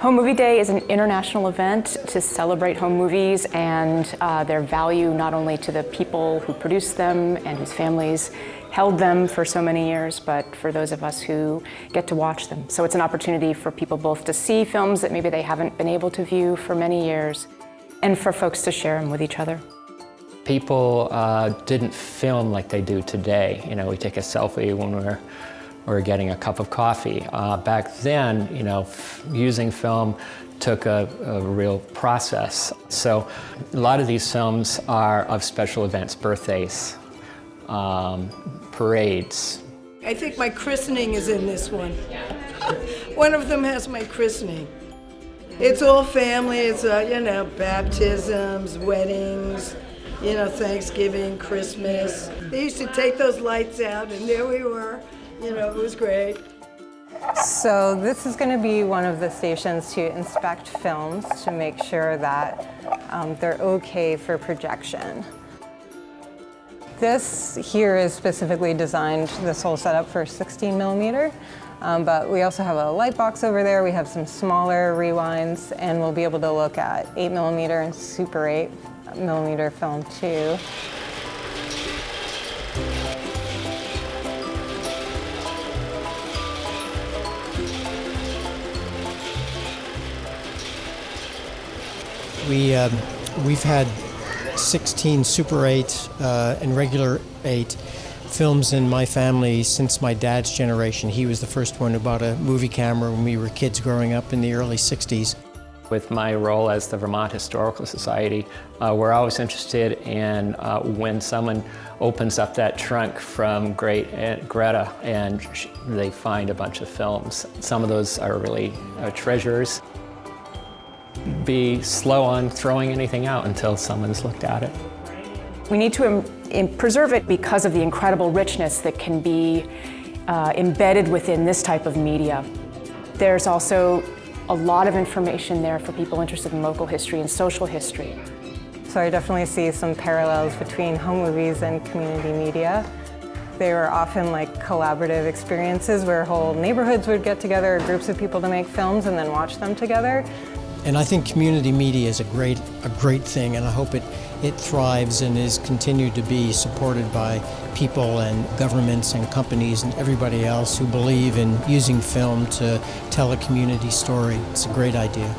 Home Movie Day is an international event to celebrate home movies and their value not only to the people who produced them and whose families held them for so many years, but for those of us who get to watch them. So it's an opportunity for people both to see films that maybe they haven't been able to view for many years, and for folks to share them with each other. People didn't film like they do today. You know, we take a selfie when we're getting a cup of coffee. Back then, you know, using film took a real process. So a lot of these films are of special events, birthdays, parades. I think my christening is in this one. One of them has my christening. It's all family, it's, you know, baptisms, weddings, you know, Thanksgiving, Christmas. They used to take those lights out and there we were. You know, it was great. So this is going to be one of the stations to inspect films to make sure that they're okay for projection. This here is specifically designed, this whole setup, for 16 millimeter, but we also have a light box over there. We have some smaller rewinds, and we'll be able to look at 8 millimeter and Super 8 millimeter film too. We've had 16 Super 8 and regular 8 films in my family since my dad's generation. He was the first one who bought a movie camera when we were kids growing up in the early 60s. With my role as the Vermont Historical Society, we're always interested in when someone opens up that trunk from Great Aunt Greta and they find a bunch of films. Some of those are really treasures. Be slow on throwing anything out until someone's looked at it. We need to preserve it because of the incredible richness that can be embedded within this type of media. There's also a lot of information there for people interested in local history and social history. So I definitely see some parallels between home movies and community media. They were often like collaborative experiences where whole neighborhoods would get together, groups of people to make films and then watch them together. And I think community media is a great thing, and I hope it thrives and is continued to be supported by people and governments and companies and everybody else who believe in using film to tell a community story. It's a great idea.